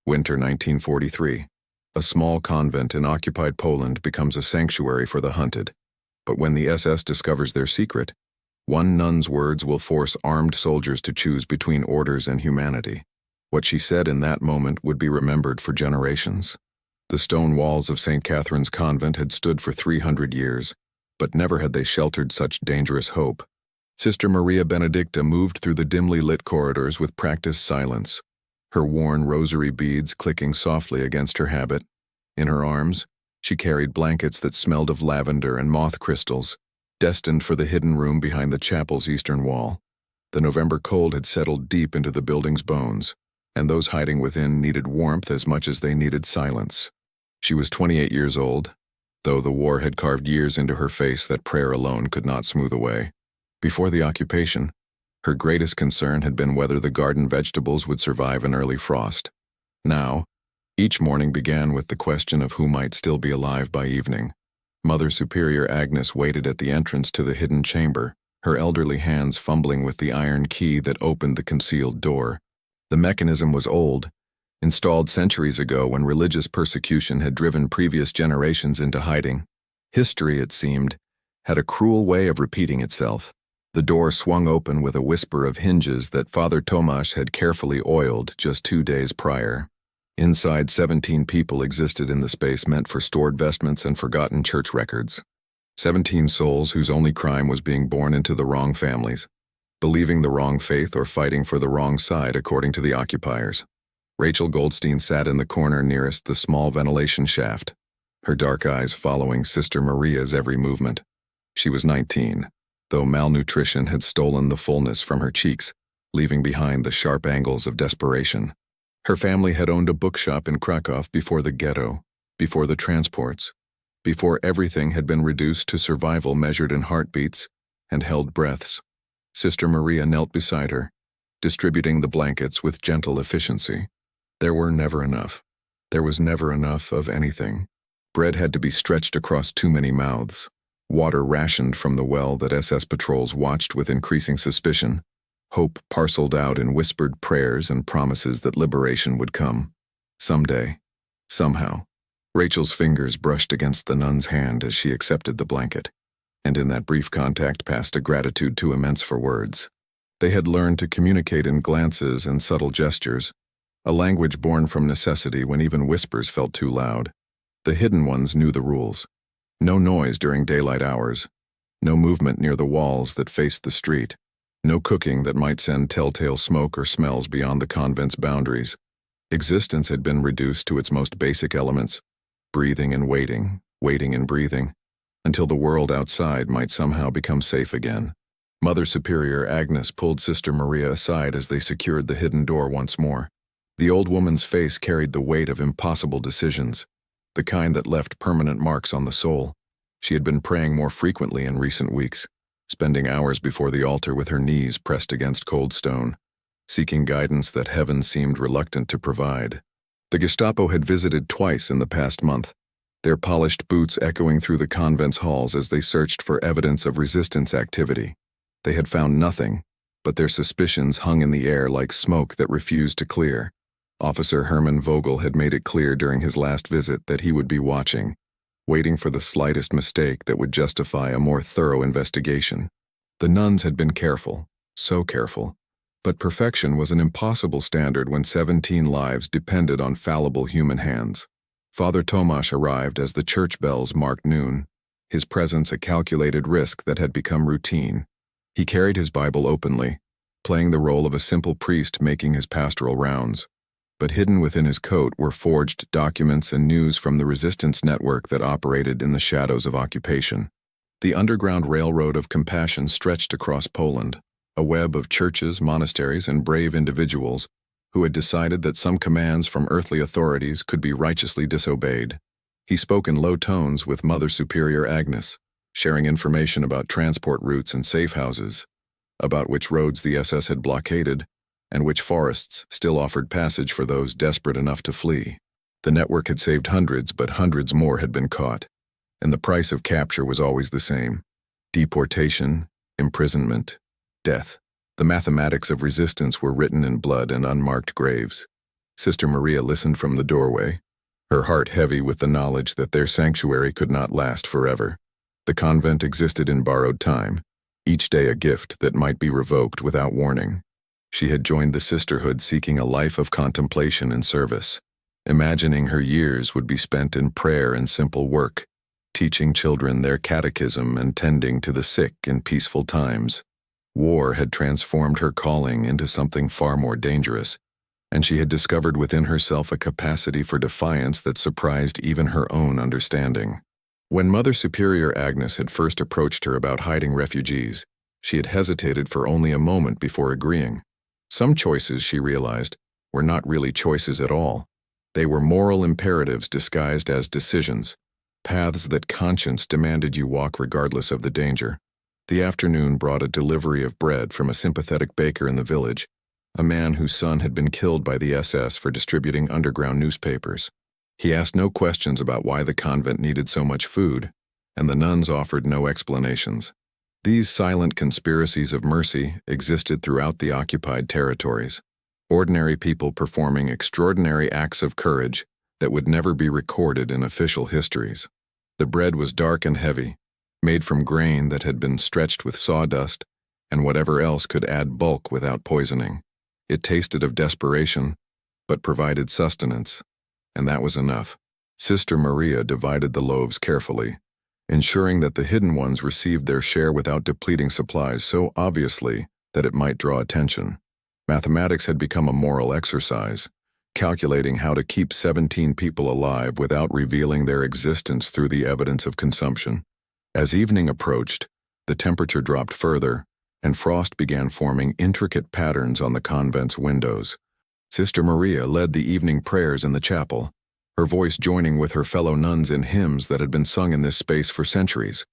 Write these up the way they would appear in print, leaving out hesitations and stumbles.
Winter 1943. A small convent in occupied Poland becomes a sanctuary for the hunted. But when the SS discovers their secret, one nun's words will force armed soldiers to choose between orders and humanity. What she said in that moment would be remembered for generations. The stone walls of St. Catherine's Convent had stood for 300 years, but never had they sheltered such dangerous hope. Sister Maria Benedicta moved through the dimly lit corridors with practiced silence, her worn rosary beads clicking softly against her habit. In her arms, she carried blankets that smelled of lavender and moth crystals, destined for the hidden room behind the chapel's eastern wall. The November cold had settled deep into the building's bones, and those hiding within needed warmth as much as they needed silence. She was 28 years old, though the war had carved years into her face that prayer alone could not smooth away. Before the occupation, her greatest concern had been whether the garden vegetables would survive an early frost. Now, each morning began with the question of who might still be alive by evening. Mother Superior Agnes waited at the entrance to the hidden chamber, her elderly hands fumbling with the iron key that opened the concealed door. The mechanism was old, installed centuries ago when religious persecution had driven previous generations into hiding. History, it seemed, had a cruel way of repeating itself. The door swung open with a whisper of hinges that Father Tomasz had carefully oiled just 2 days prior. Inside, 17 people existed in the space meant for stored vestments and forgotten church records. 17 souls whose only crime was being born into the wrong families, believing the wrong faith or fighting for the wrong side according to the occupiers. Rachel Goldstein sat in the corner nearest the small ventilation shaft, her dark eyes following Sister Maria's every movement. She was 19. Though malnutrition had stolen the fullness from her cheeks, leaving behind the sharp angles of desperation. Her family had owned a bookshop in Krakow before the ghetto, before the transports, before everything had been reduced to survival measured in heartbeats and held breaths. Sister Maria knelt beside her, distributing the blankets with gentle efficiency. There were never enough. There was never enough of anything. Bread had to be stretched across too many mouths. Water rationed from the well that SS patrols watched with increasing suspicion. Hope parceled out in whispered prayers and promises that liberation would come. Someday. Somehow. Rachel's fingers brushed against the nun's hand as she accepted the blanket, and in that brief contact passed a gratitude too immense for words. They had learned to communicate in glances and subtle gestures, a language born from necessity when even whispers felt too loud. The hidden ones knew the rules. No noise during daylight hours, no movement near the walls that faced the street, no cooking that might send telltale smoke or smells beyond the convent's boundaries. Existence had been reduced to its most basic elements, breathing and waiting, waiting and breathing, until the world outside might somehow become safe again. Mother Superior Agnes pulled Sister Maria aside as they secured the hidden door once more. The old woman's face carried the weight of impossible decisions, the kind that left permanent marks on the soul. She had been praying more frequently in recent weeks, spending hours before the altar with her knees pressed against cold stone, seeking guidance that heaven seemed reluctant to provide. The Gestapo had visited twice in the past month, their polished boots echoing through the convent's halls as they searched for evidence of resistance activity. They had found nothing, but their suspicions hung in the air like smoke that refused to clear. Officer Hermann Vogel had made it clear during his last visit that he would be watching, waiting for the slightest mistake that would justify a more thorough investigation. The nuns had been careful, so careful, but perfection was an impossible standard when 17 lives depended on fallible human hands. Father Tomasz arrived as the church bells marked noon, his presence a calculated risk that had become routine. He carried his Bible openly, playing the role of a simple priest making his pastoral rounds. But hidden within his coat were forged documents and news from the resistance network that operated in the shadows of occupation. The Underground Railroad of Compassion stretched across Poland, a web of churches, monasteries, and brave individuals who had decided that some commands from earthly authorities could be righteously disobeyed. He spoke in low tones with Mother Superior Agnes, sharing information about transport routes and safe houses, about which roads the SS had blockaded, and which forests still offered passage for those desperate enough to flee. The network had saved hundreds, but hundreds more had been caught, and the price of capture was always the same: deportation, imprisonment, death. The mathematics of resistance were written in blood and unmarked graves. Sister Maria listened from the doorway, her heart heavy with the knowledge that their sanctuary could not last forever. The convent existed in borrowed time, each day a gift that might be revoked without warning. She had joined the sisterhood seeking a life of contemplation and service, imagining her years would be spent in prayer and simple work, teaching children their catechism and tending to the sick in peaceful times. War had transformed her calling into something far more dangerous, and she had discovered within herself a capacity for defiance that surprised even her own understanding. When Mother Superior Agnes had first approached her about hiding refugees, she had hesitated for only a moment before agreeing. Some choices, she realized, were not really choices at all. They were moral imperatives disguised as decisions, paths that conscience demanded you walk regardless of the danger. The afternoon brought a delivery of bread from a sympathetic baker in the village, a man whose son had been killed by the SS for distributing underground newspapers. He asked no questions about why the convent needed so much food, and the nuns offered no explanations. These silent conspiracies of mercy existed throughout the occupied territories, ordinary people performing extraordinary acts of courage that would never be recorded in official histories. The bread was dark and heavy, made from grain that had been stretched with sawdust and whatever else could add bulk without poisoning. It tasted of desperation, but provided sustenance, and that was enough. Sister Maria divided the loaves carefully, ensuring that the hidden ones received their share without depleting supplies so obviously that it might draw attention. Mathematics had become a moral exercise, calculating how to keep 17 people alive without revealing their existence through the evidence of consumption. As evening approached, the temperature dropped further, and frost began forming intricate patterns on the convent's windows. Sister Maria led the evening prayers in the chapel, her voice joining with her fellow nuns in hymns that had been sung in this space for centuries.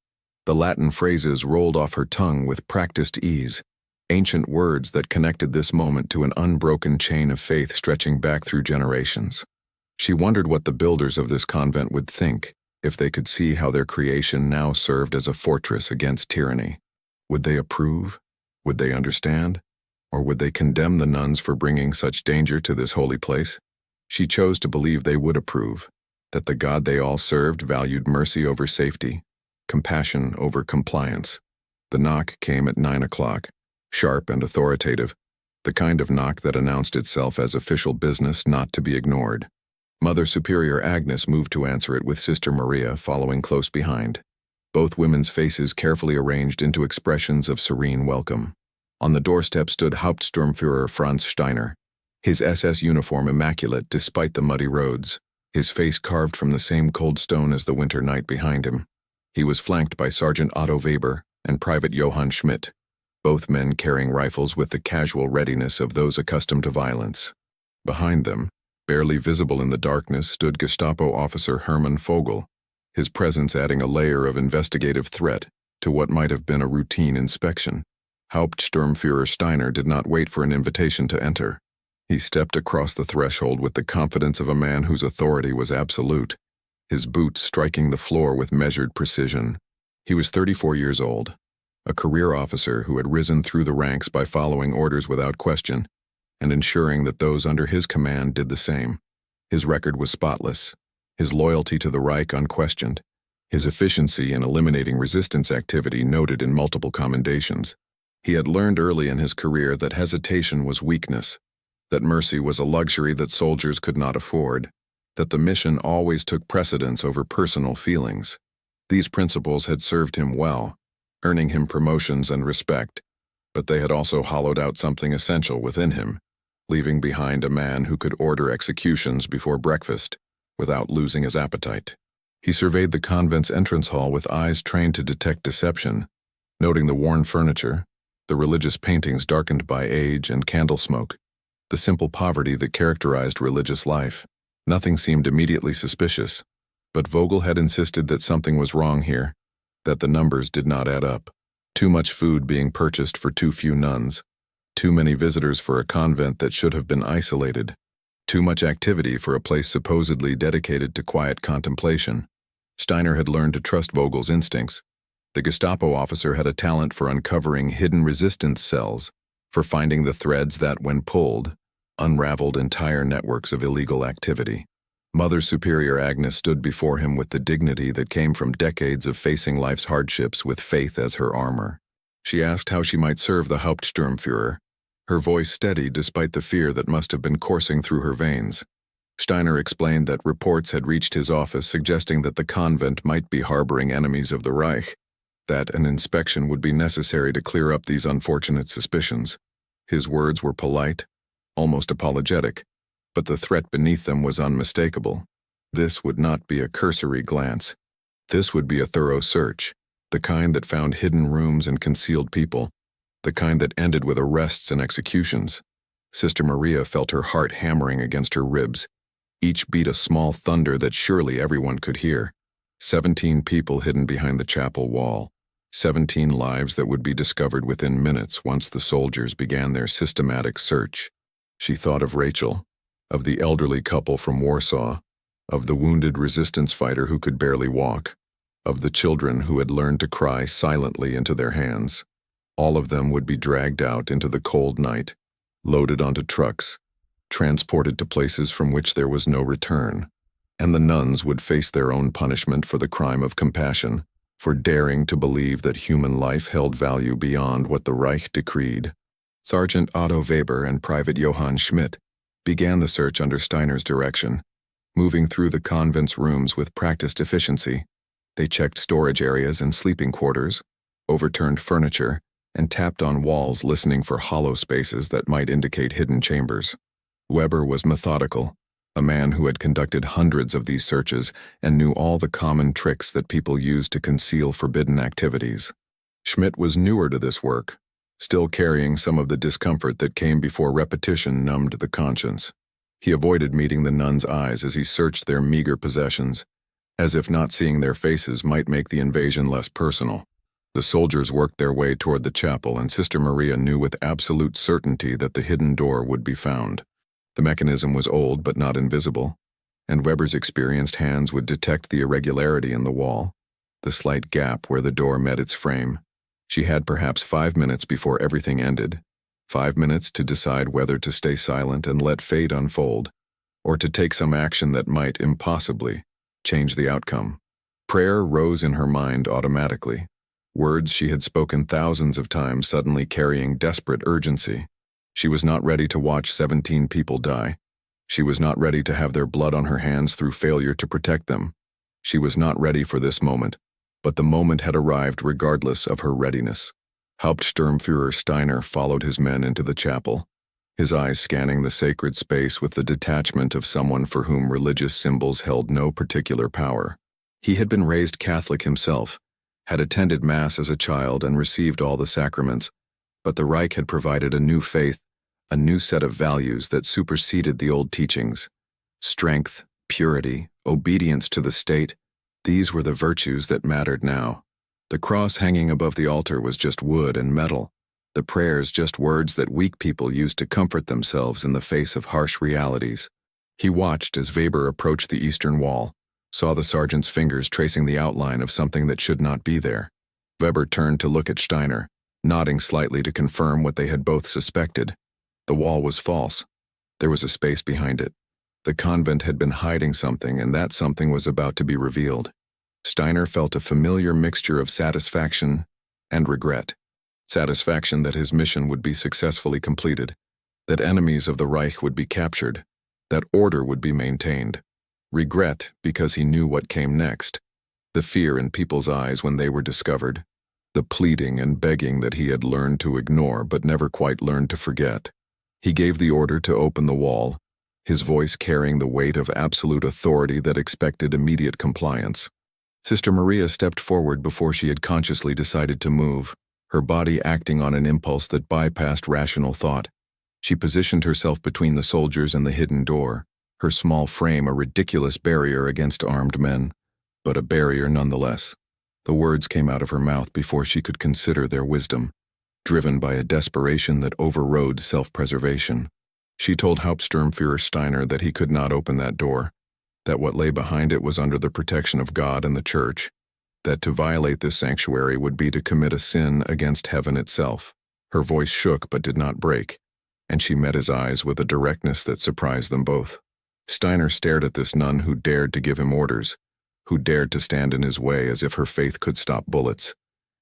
The Latin phrases rolled off her tongue with practiced ease, ancient words that connected this moment to an unbroken chain of faith stretching back through generations. She wondered what the builders of this convent would think if they could see how their creation now served as a fortress against tyranny. Would they approve? Would they understand? Or would they condemn the nuns for bringing such danger to this holy place? She chose to believe they would approve, that the God they all served valued mercy over safety, compassion over compliance. The knock came at 9 o'clock, sharp and authoritative, the kind of knock that announced itself as official business not to be ignored. Mother Superior Agnes moved to answer it with Sister Maria following close behind, both women's faces carefully arranged into expressions of serene welcome. On the doorstep stood Hauptsturmführer Franz Steiner, his SS uniform immaculate despite the muddy roads, his face carved from the same cold stone as the winter night behind him. He was flanked by Sergeant Otto Weber and Private Johann Schmidt, both men carrying rifles with the casual readiness of those accustomed to violence. Behind them, barely visible in the darkness, stood Gestapo officer Hermann Vogel, his presence adding a layer of investigative threat to what might have been a routine inspection. Hauptsturmführer Steiner did not wait for an invitation to enter. He stepped across the threshold with the confidence of a man whose authority was absolute, his boots striking the floor with measured precision. He was 34 years old, a career officer who had risen through the ranks by following orders without question and ensuring that those under his command did the same. His record was spotless, his loyalty to the Reich unquestioned, his efficiency in eliminating resistance activity noted in multiple commendations. He had learned early in his career that hesitation was weakness, that mercy was a luxury that soldiers could not afford, that the mission always took precedence over personal feelings. These principles had served him well, earning him promotions and respect, but they had also hollowed out something essential within him, leaving behind a man who could order executions before breakfast without losing his appetite. He surveyed the convent's entrance hall with eyes trained to detect deception, noting the worn furniture, the religious paintings darkened by age and candle smoke, the simple poverty that characterized religious life. Nothing seemed immediately suspicious, but Vogel had insisted that something was wrong here, that the numbers did not add up. Too much food being purchased for too few nuns, too many visitors for a convent that should have been isolated, too much activity for a place supposedly dedicated to quiet contemplation. Steiner had learned to trust Vogel's instincts. The Gestapo officer had a talent for uncovering hidden resistance cells, for finding the threads that, when pulled, unraveled entire networks of illegal activity. Mother Superior Agnes stood before him with the dignity that came from decades of facing life's hardships with faith as her armor. She asked how she might serve the Hauptsturmführer, her voice steady despite the fear that must have been coursing through her veins. Steiner explained that reports had reached his office suggesting that the convent might be harboring enemies of the Reich, that an inspection would be necessary to clear up these unfortunate suspicions. His words were polite, almost apologetic, but the threat beneath them was unmistakable. This would not be a cursory glance. This would be a thorough search, the kind that found hidden rooms and concealed people, the kind that ended with arrests and executions. Sister Maria felt her heart hammering against her ribs. Each beat a small thunder that surely everyone could hear. 17 people hidden behind the chapel wall. 17 lives that would be discovered within minutes once the soldiers began their systematic search. She thought of Rachel, of the elderly couple from Warsaw, of the wounded resistance fighter who could barely walk, of the children who had learned to cry silently into their hands. All of them would be dragged out into the cold night, loaded onto trucks, transported to places from which there was no return, and the nuns would face their own punishment for the crime of compassion, for daring to believe that human life held value beyond what the Reich decreed. Sergeant Otto Weber and Private Johann Schmidt began the search under Steiner's direction, moving through the convent's rooms with practiced efficiency. They checked storage areas and sleeping quarters, overturned furniture, and tapped on walls listening for hollow spaces that might indicate hidden chambers. Weber was methodical, a man who had conducted hundreds of these searches and knew all the common tricks that people use to conceal forbidden activities. Schmidt was newer to this work, still carrying some of the discomfort that came before repetition numbed the conscience. He avoided meeting the nuns' eyes as he searched their meager possessions, as if not seeing their faces might make the invasion less personal. The soldiers worked their way toward the chapel, and Sister Maria knew with absolute certainty that the hidden door would be found. The mechanism was old but not invisible, and Weber's experienced hands would detect the irregularity in the wall, the slight gap where the door met its frame. She had perhaps 5 minutes before everything ended, 5 minutes to decide whether to stay silent and let fate unfold, or to take some action that might, impossibly, change the outcome. Prayer rose in her mind automatically, words she had spoken thousands of times suddenly carrying desperate urgency. She was not ready to watch 17 people die. She was not ready to have their blood on her hands through failure to protect them. She was not ready for this moment, but the moment had arrived regardless of her readiness. Hauptsturmführer Steiner followed his men into the chapel, his eyes scanning the sacred space with the detachment of someone for whom religious symbols held no particular power. He had been raised Catholic himself, had attended Mass as a child and received all the sacraments, but the Reich had provided a new faith, a new set of values that superseded the old teachings. Strength, purity, obedience to the state, these were the virtues that mattered now. The cross hanging above the altar was just wood and metal, the prayers just words that weak people used to comfort themselves in the face of harsh realities. He watched as Weber approached the eastern wall, saw the sergeant's fingers tracing the outline of something that should not be there. Weber turned to look at Steiner, nodding slightly to confirm what they had both suspected. The wall was false. There was a space behind it. The convent had been hiding something, and that something was about to be revealed. Steiner felt a familiar mixture of satisfaction and regret. Satisfaction that his mission would be successfully completed, that enemies of the Reich would be captured, that order would be maintained. Regret because he knew what came next, the fear in people's eyes when they were discovered, the pleading and begging that he had learned to ignore but never quite learned to forget. He gave the order to open the wall, his voice carrying the weight of absolute authority that expected immediate compliance. Sister Maria stepped forward before she had consciously decided to move, her body acting on an impulse that bypassed rational thought. She positioned herself between the soldiers and the hidden door, her small frame a ridiculous barrier against armed men, but a barrier nonetheless. The words came out of her mouth before she could consider their wisdom, driven by a desperation that overrode self-preservation. She told Hauptsturmführer Steiner that he could not open that door, that what lay behind it was under the protection of God and the Church, that to violate this sanctuary would be to commit a sin against heaven itself. Her voice shook but did not break. and she met his eyes with a directness that surprised them both. Steiner stared at this nun who dared to give him orders, who dared to stand in his way as if her faith could stop bullets,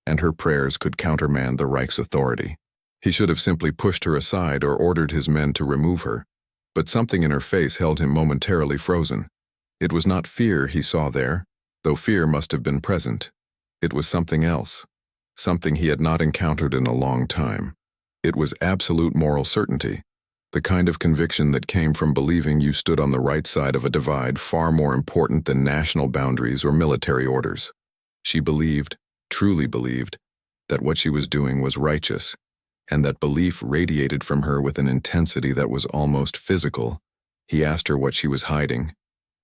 and her prayers could countermand the Reich's authority. He should have simply pushed her aside or ordered his men to remove her, but something in her face held him momentarily frozen. It was not fear he saw there, though fear must have been present. It was something else, something he had not encountered in a long time. It was absolute moral certainty, the kind of conviction that came from believing you stood on the right side of a divide far more important than national boundaries or military orders. She believed, truly believed, that what she was doing was righteous, and that belief radiated from her with an intensity that was almost physical. He asked her what she was hiding,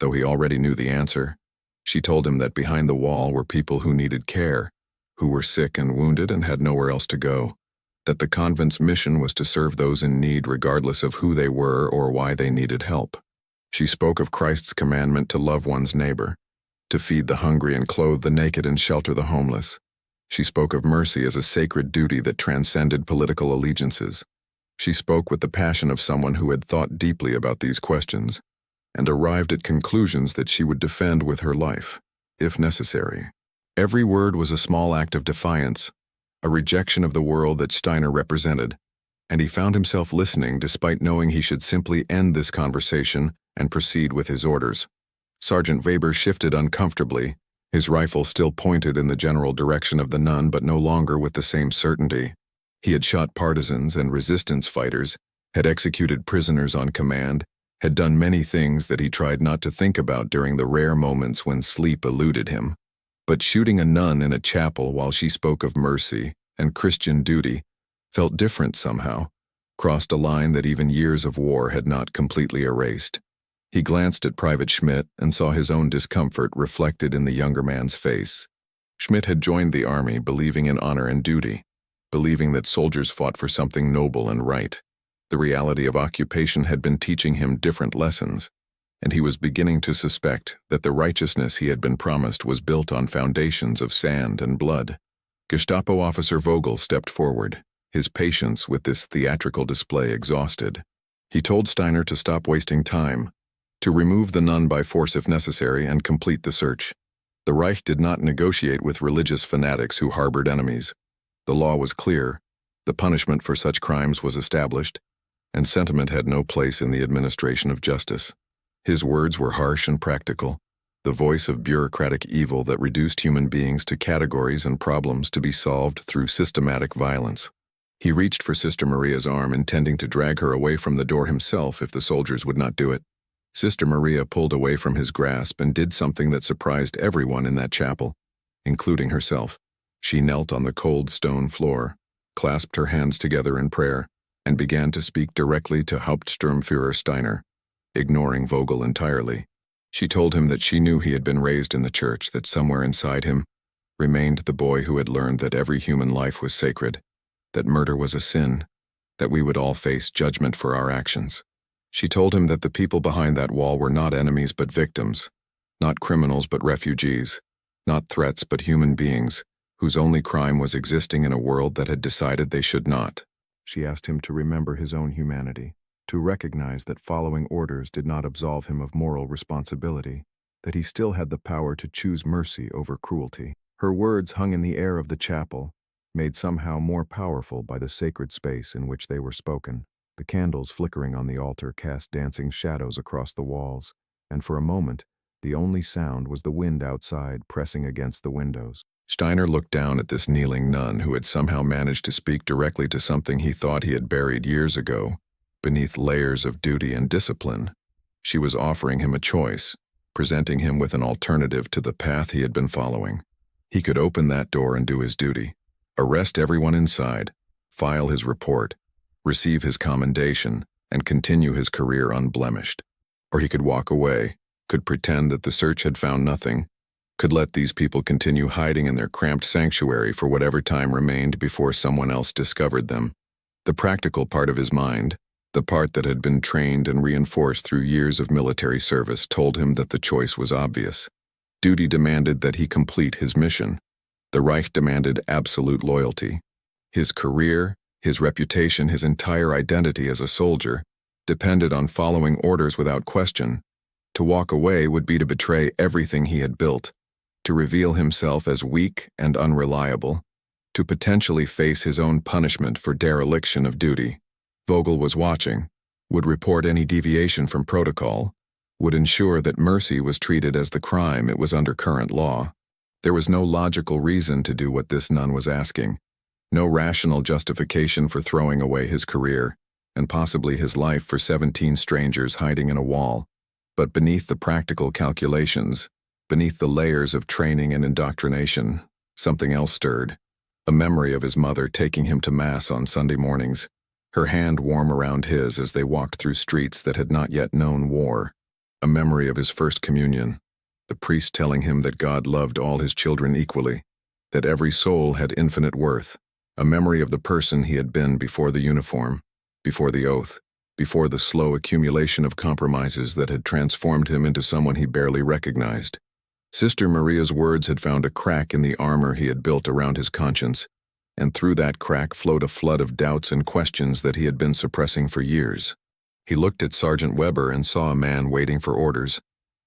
though he already knew the answer. She told him that behind the wall were people who needed care, who were sick and wounded and had nowhere else to go, that the convent's mission was to serve those in need regardless of who they were or why they needed help. She spoke of Christ's commandment to love one's neighbor, to feed the hungry and clothe the naked and shelter the homeless. She spoke of mercy as a sacred duty that transcended political allegiances. She spoke with the passion of someone who had thought deeply about these questions and arrived at conclusions that she would defend with her life, if necessary. Every word was a small act of defiance, a rejection of the world that Steiner represented, and he found himself listening despite knowing he should simply end this conversation and proceed with his orders. Sergeant Weber shifted uncomfortably, his rifle still pointed in the general direction of the nun but no longer with the same certainty. He had shot partisans and resistance fighters, had executed prisoners on command, had done many things that he tried not to think about during the rare moments when sleep eluded him. But shooting a nun in a chapel while she spoke of mercy and Christian duty felt different somehow, crossed a line that even years of war had not completely erased. He glanced at Private Schmidt and saw his own discomfort reflected in the younger man's face. Schmidt had joined the army believing in honor and duty, believing that soldiers fought for something noble and right. The reality of occupation had been teaching him different lessons, and he was beginning to suspect that the righteousness he had been promised was built on foundations of sand and blood. Gestapo officer Vogel stepped forward, his patience with this theatrical display exhausted. He told Steiner to stop wasting time, to remove the nun by force if necessary and complete the search. The Reich did not negotiate with religious fanatics who harbored enemies. The law was clear, the punishment for such crimes was established, and sentiment had no place in the administration of justice. His words were harsh and practical, the voice of bureaucratic evil that reduced human beings to categories and problems to be solved through systematic violence. He reached for Sister Maria's arm, intending to drag her away from the door himself if the soldiers would not do it. Sister Maria pulled away from his grasp and did something that surprised everyone in that chapel, including herself. She knelt on the cold stone floor, clasped her hands together in prayer, and began to speak directly to Hauptsturmführer Steiner, ignoring Vogel entirely. She told him that she knew he had been raised in the church, that somewhere inside him remained the boy who had learned that every human life was sacred, that murder was a sin, that we would all face judgment for our actions. She told him that the people behind that wall were not enemies but victims, not criminals but refugees, not threats but human beings, whose only crime was existing in a world that had decided they should not. She asked him to remember his own humanity, to recognize that following orders did not absolve him of moral responsibility, that he still had the power to choose mercy over cruelty. Her words hung in the air of the chapel, made somehow more powerful by the sacred space in which they were spoken. The candles flickering on the altar cast dancing shadows across the walls, and for a moment, the only sound was the wind outside pressing against the windows. Steiner looked down at this kneeling nun who had somehow managed to speak directly to something he thought he had buried years ago, beneath layers of duty and discipline. She was offering him a choice, presenting him with an alternative to the path he had been following. He could open that door and do his duty, arrest everyone inside, file his report, receive his commendation, and continue his career unblemished. Or he could walk away, could pretend that the search had found nothing, could let these people continue hiding in their cramped sanctuary for whatever time remained before someone else discovered them. The practical part of his mind, the part that had been trained and reinforced through years of military service, told him that the choice was obvious. Duty demanded that he complete his mission. The Reich demanded absolute loyalty. His career, His reputation, his entire identity as a soldier, depended on following orders without question. To walk away would be to betray everything he had built, to reveal himself as weak and unreliable, to potentially face his own punishment for dereliction of duty. Vogel was watching, would report any deviation from protocol, would ensure that mercy was treated as the crime it was under current law. There was no logical reason to do what this nun was asking, no rational justification for throwing away his career, and possibly his life for 17 strangers hiding in a wall. But beneath the practical calculations, beneath the layers of training and indoctrination, something else stirred. A memory of his mother taking him to Mass on Sunday mornings, her hand warm around his as they walked through streets that had not yet known war. A memory of his first communion, the priest telling him that God loved all his children equally, that every soul had infinite worth. A memory of the person he had been before the uniform, before the oath, before the slow accumulation of compromises that had transformed him into someone he barely recognized. Sister Maria's words had found a crack in the armor he had built around his conscience, and through that crack flowed a flood of doubts and questions that he had been suppressing for years. He looked at Sergeant Weber and saw a man waiting for orders,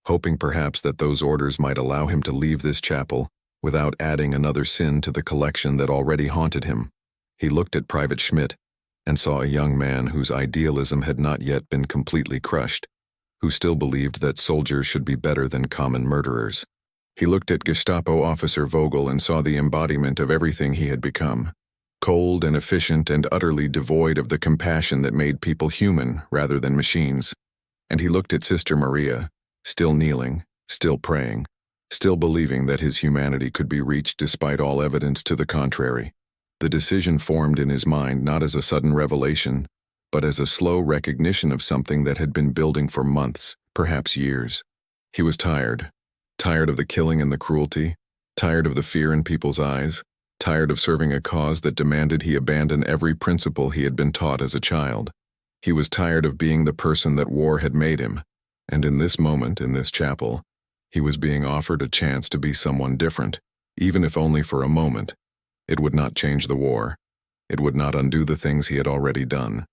hoping perhaps that those orders might allow him to leave this chapel without adding another sin to the collection that already haunted him. He looked at Private Schmidt and saw a young man whose idealism had not yet been completely crushed, who still believed that soldiers should be better than common murderers. He looked at Gestapo officer Vogel and saw the embodiment of everything he had become, cold and efficient and utterly devoid of the compassion that made people human rather than machines. And he looked at Sister Maria, still kneeling, still praying, still believing that his humanity could be reached despite all evidence to the contrary. The decision formed in his mind not as a sudden revelation, but as a slow recognition of something that had been building for months, perhaps years. He was tired of the killing and the cruelty, tired of the fear in people's eyes, tired of serving a cause that demanded he abandon every principle he had been taught as a child. He was tired of being the person that war had made him, and in this moment, in this chapel, he was being offered a chance to be someone different, even if only for a moment. It would not change the war. It would not undo the things he had already done.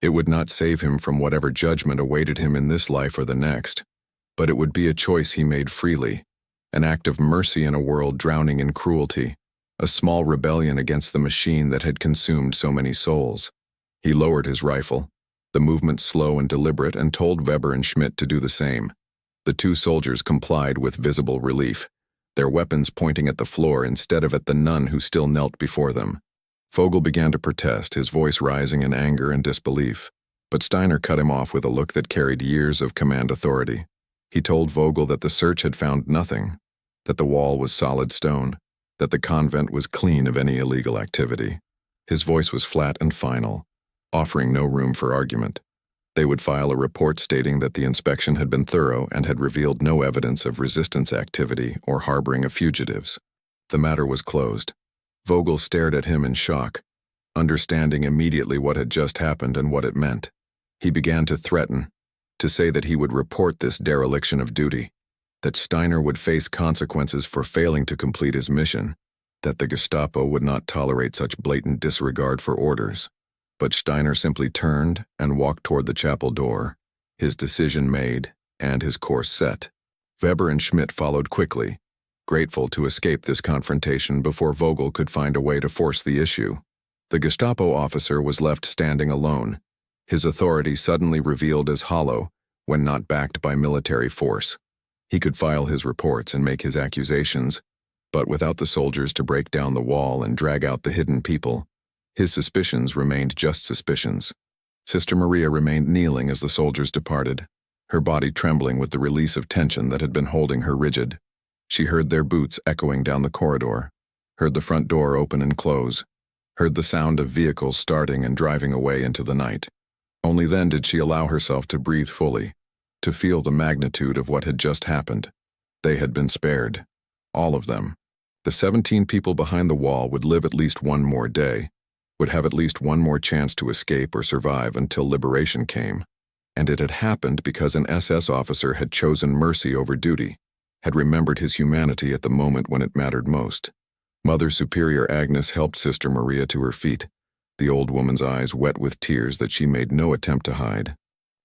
It would not save him from whatever judgment awaited him in this life or the next. But it would be a choice he made freely, an act of mercy in a world drowning in cruelty, a small rebellion against the machine that had consumed so many souls. He lowered his rifle, the movement slow and deliberate, and told Weber and Schmidt to do the same. The two soldiers complied with visible relief, their weapons pointing at the floor instead of at the nun who still knelt before them. Vogel began to protest, his voice rising in anger and disbelief, but Steiner cut him off with a look that carried years of command authority. He told Vogel that the search had found nothing, that the wall was solid stone, that the convent was clean of any illegal activity. His voice was flat and final, offering no room for argument. They would file a report stating that the inspection had been thorough and had revealed no evidence of resistance activity or harboring of fugitives. The matter was closed. Vogel stared at him in shock, understanding immediately what had just happened and what it meant. He began to threaten, to say that he would report this dereliction of duty, that Steiner would face consequences for failing to complete his mission, that the Gestapo would not tolerate such blatant disregard for orders. But Steiner simply turned and walked toward the chapel door, his decision made and his course set. Weber and Schmidt followed quickly, grateful to escape this confrontation before Vogel could find a way to force the issue. The Gestapo officer was left standing alone, his authority suddenly revealed as hollow when not backed by military force. He could file his reports and make his accusations, but without the soldiers to break down the wall and drag out the hidden people, his suspicions remained just suspicions. Sister Maria remained kneeling as the soldiers departed, her body trembling with the release of tension that had been holding her rigid. She heard their boots echoing down the corridor, heard the front door open and close, heard the sound of vehicles starting and driving away into the night. Only then did she allow herself to breathe fully, to feel the magnitude of what had just happened. They had been spared. All of them. The 17 people behind the wall would live at least one more day, would have at least one more chance to escape or survive until liberation came. And it had happened because an SS officer had chosen mercy over duty, had remembered his humanity at the moment when it mattered most. Mother Superior Agnes helped Sister Maria to her feet, the old woman's eyes wet with tears that she made no attempt to hide.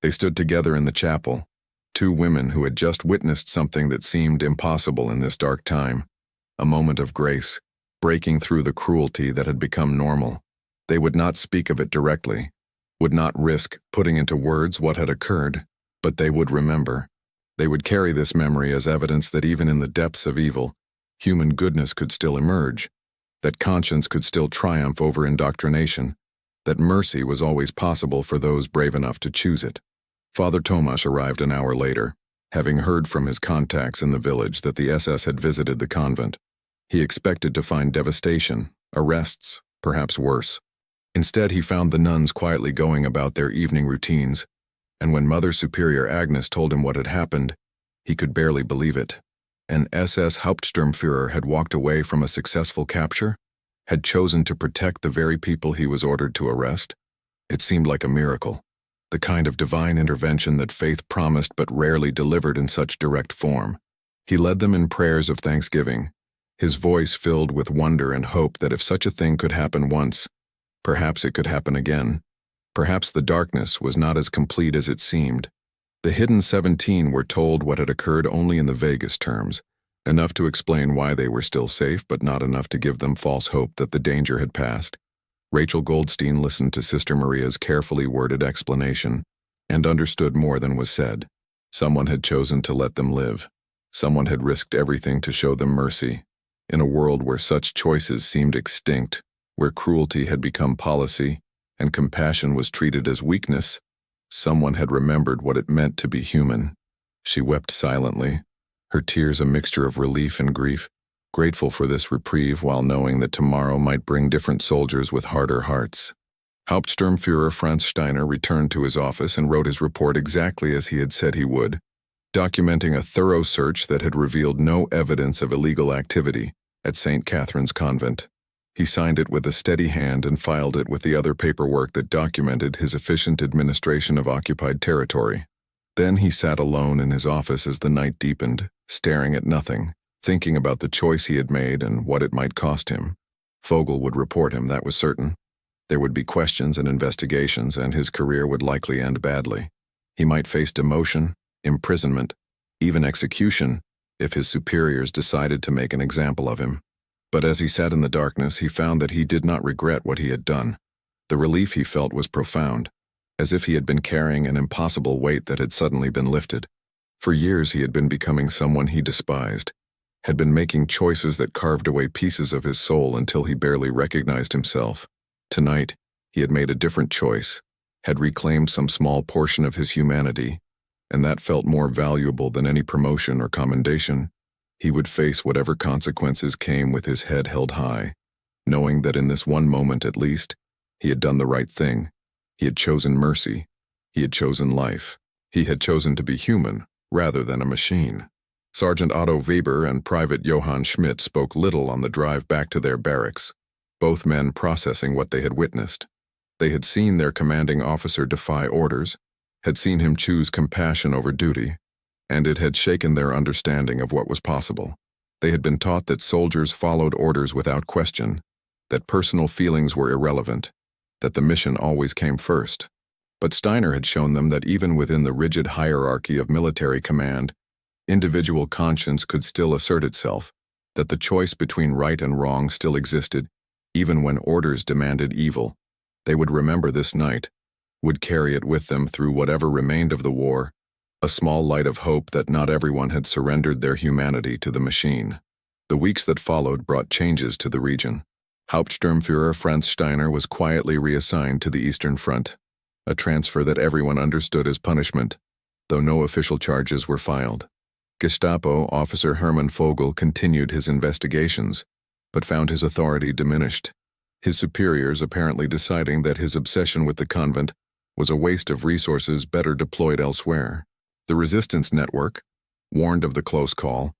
They stood together in the chapel, two women who had just witnessed something that seemed impossible in this dark time, a moment of grace, breaking through the cruelty that had become normal. They would not speak of it directly, would not risk putting into words what had occurred, but they would remember. They would carry this memory as evidence that even in the depths of evil, human goodness could still emerge, that conscience could still triumph over indoctrination, that mercy was always possible for those brave enough to choose it. Father Tomasz arrived an hour later, having heard from his contacts in the village that the SS had visited the convent. He expected to find devastation, arrests, perhaps worse. Instead, he found the nuns quietly going about their evening routines, and when Mother Superior Agnes told him what had happened, he could barely believe it. An SS Hauptsturmführer had walked away from a successful capture, had chosen to protect the very people he was ordered to arrest. It seemed like a miracle, the kind of divine intervention that faith promised but rarely delivered in such direct form. He led them in prayers of thanksgiving, his voice filled with wonder and hope that if such a thing could happen once, perhaps it could happen again. Perhaps the darkness was not as complete as it seemed. The hidden 17 were told what had occurred only in the vaguest terms, enough to explain why they were still safe, but not enough to give them false hope that the danger had passed. Rachel Goldstein listened to Sister Maria's carefully worded explanation and understood more than was said. Someone had chosen to let them live. Someone had risked everything to show them mercy. In a world where such choices seemed extinct, where cruelty had become policy and compassion was treated as weakness, someone had remembered what it meant to be human. She wept silently, her tears a mixture of relief and grief, grateful for this reprieve while knowing that tomorrow might bring different soldiers with harder hearts. Hauptsturmführer Franz Steiner returned to his office and wrote his report exactly as he had said he would, documenting a thorough search that had revealed no evidence of illegal activity at St. Catherine's Convent. He signed it with a steady hand and filed it with the other paperwork that documented his efficient administration of occupied territory. Then he sat alone in his office as the night deepened, staring at nothing, thinking about the choice he had made and what it might cost him. Vogel would report him, that was certain. There would be questions and investigations, and his career would likely end badly. He might face demotion, imprisonment, even execution, if his superiors decided to make an example of him. But as he sat in the darkness, he found that he did not regret what he had done. The relief he felt was profound, as if he had been carrying an impossible weight that had suddenly been lifted. For years he had been becoming someone he despised, had been making choices that carved away pieces of his soul until he barely recognized himself. Tonight, he had made a different choice, had reclaimed some small portion of his humanity, and that felt more valuable than any promotion or commendation. He would face whatever consequences came with his head held high, knowing that in this one moment at least, he had done the right thing. He had chosen mercy. He had chosen life. He had chosen to be human rather than a machine. Sergeant Otto Weber and Private Johann Schmidt spoke little on the drive back to their barracks, both men processing what they had witnessed. They had seen their commanding officer defy orders, had seen him choose compassion over duty, and it had shaken their understanding of what was possible. They had been taught that soldiers followed orders without question, that personal feelings were irrelevant, that the mission always came first. But Steiner had shown them that even within the rigid hierarchy of military command, individual conscience could still assert itself, that the choice between right and wrong still existed, even when orders demanded evil. They would remember this night, would carry it with them through whatever remained of the war, a small light of hope that not everyone had surrendered their humanity to the machine. The weeks that followed brought changes to the region. Hauptsturmführer Franz Steiner was quietly reassigned to the Eastern Front, a transfer that everyone understood as punishment, though no official charges were filed. Gestapo officer Hermann Vogel continued his investigations, but found his authority diminished, his superiors apparently deciding that his obsession with the convent was a waste of resources better deployed elsewhere. The resistance network, warned of the close call,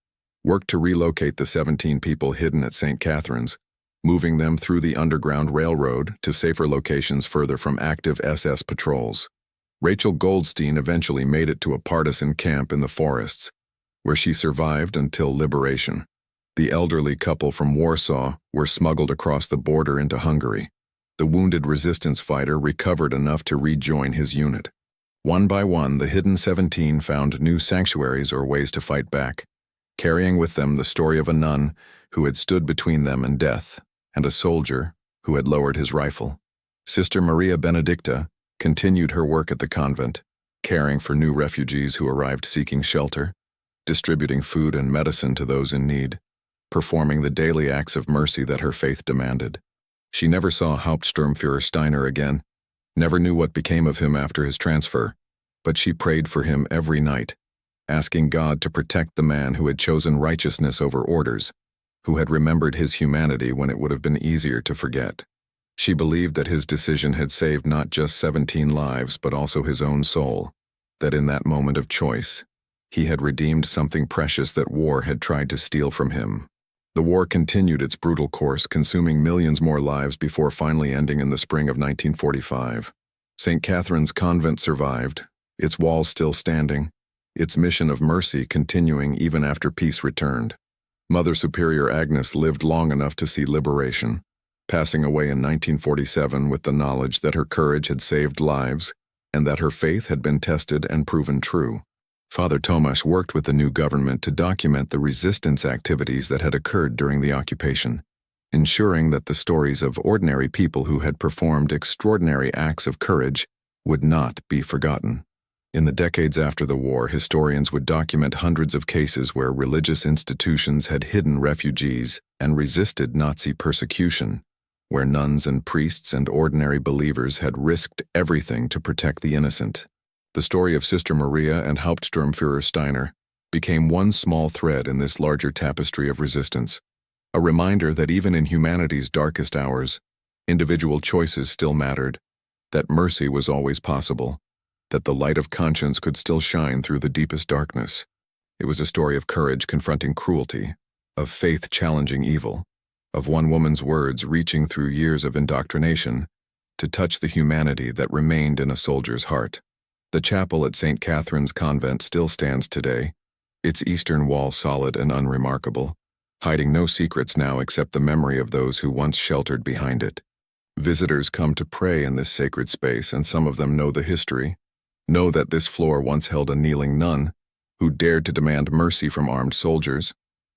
worked to relocate the 17 people hidden at St. Catherine's, moving them through the Underground Railroad to safer locations further from active SS patrols. Rachel Goldstein eventually made it to a partisan camp in the forests, where she survived until liberation. The elderly couple from Warsaw were smuggled across the border into Hungary. The wounded resistance fighter recovered enough to rejoin his unit. One by one, the hidden 17 found new sanctuaries or ways to fight back, carrying with them the story of a nun who had stood between them and death, and a soldier who had lowered his rifle. Sister Maria Benedicta continued her work at the convent, caring for new refugees who arrived seeking shelter, distributing food and medicine to those in need, performing the daily acts of mercy that her faith demanded. She never saw Hauptsturmführer Steiner again, never knew what became of him after his transfer, but she prayed for him every night, asking God to protect the man who had chosen righteousness over orders, who had remembered his humanity when it would have been easier to forget. She believed that his decision had saved not just 17 lives but also his own soul, that in that moment of choice, he had redeemed something precious that war had tried to steal from him. The war continued its brutal course, consuming millions more lives before finally ending in the spring of 1945. St. Catherine's Convent survived, its walls still standing, its mission of mercy continuing even after peace returned. Mother Superior Agnes lived long enough to see liberation, passing away in 1947 with the knowledge that her courage had saved lives and that her faith had been tested and proven true. Father Tomasz worked with the new government to document the resistance activities that had occurred during the occupation, ensuring that the stories of ordinary people who had performed extraordinary acts of courage would not be forgotten. In the decades after the war, historians would document hundreds of cases where religious institutions had hidden refugees and resisted Nazi persecution, where nuns and priests and ordinary believers had risked everything to protect the innocent. The story of Sister Maria and Hauptsturmführer Steiner became one small thread in this larger tapestry of resistance, a reminder that even in humanity's darkest hours, individual choices still mattered, that mercy was always possible, that the light of conscience could still shine through the deepest darkness. It was a story of courage confronting cruelty, of faith challenging evil, of one woman's words reaching through years of indoctrination to touch the humanity that remained in a soldier's heart. The chapel at St. Catherine's Convent still stands today, its eastern wall solid and unremarkable, hiding no secrets now except the memory of those who once sheltered behind it. Visitors come to pray in this sacred space, and some of them know the history, know that this floor once held a kneeling nun who dared to demand mercy from armed soldiers,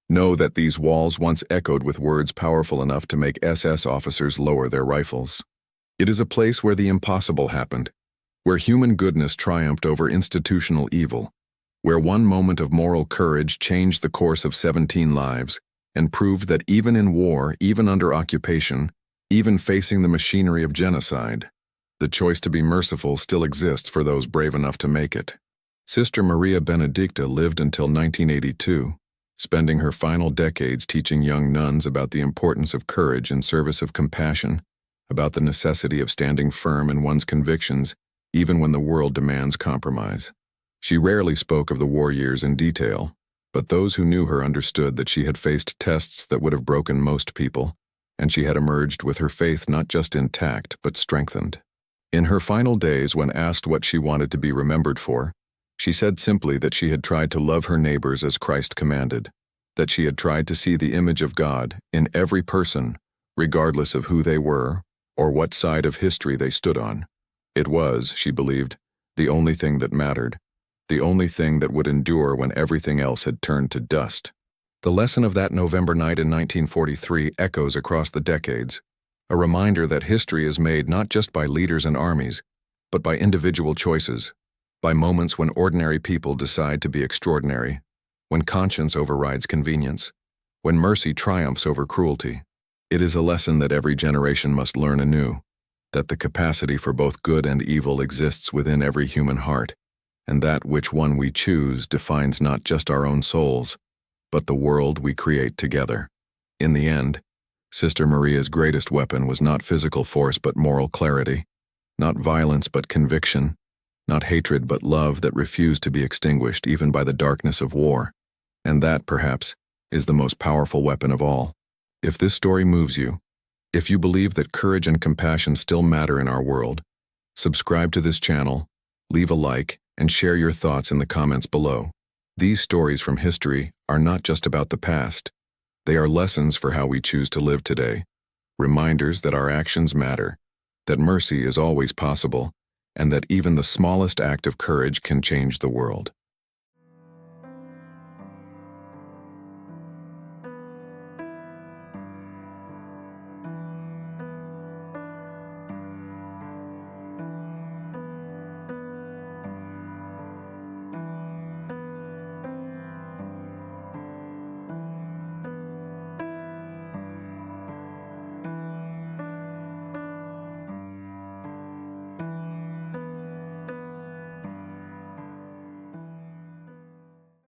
know that these walls once echoed with words powerful enough to make SS officers lower their rifles. It is a place where the impossible happened, where human goodness triumphed over institutional evil, where one moment of moral courage changed the course of 17 lives and proved that even in war, even under occupation, even facing the machinery of genocide, the choice to be merciful still exists for those brave enough to make it. Sister Maria Benedicta lived until 1982, spending her final decades teaching young nuns about the importance of courage in service of compassion, about the necessity of standing firm in one's convictions even when the world demands compromise. She rarely spoke of the war years in detail, but those who knew her understood that she had faced tests that would have broken most people, and she had emerged with her faith not just intact but strengthened. In her final days, when asked what she wanted to be remembered for, she said simply that she had tried to love her neighbors as Christ commanded, that she had tried to see the image of God in every person, regardless of who they were or what side of history they stood on. It was, she believed, the only thing that mattered, the only thing that would endure when everything else had turned to dust. The lesson of that November night in 1943 echoes across the decades, a reminder that history is made not just by leaders and armies, but by individual choices, by moments when ordinary people decide to be extraordinary, when conscience overrides convenience, when mercy triumphs over cruelty. It is a lesson that every generation must learn anew, that the capacity for both good and evil exists within every human heart, and that which one we choose defines not just our own souls, but the world we create together. In the end, Sister Maria's greatest weapon was not physical force but moral clarity, not violence but conviction, not hatred but love that refused to be extinguished even by the darkness of war. And that, perhaps, is the most powerful weapon of all. If this story moves you, if you believe that courage and compassion still matter in our world, subscribe to this channel, leave a like, and share your thoughts in the comments below. These stories from history are not just about the past. They are lessons for how we choose to live today, reminders that our actions matter, that mercy is always possible, and that even the smallest act of courage can change the world.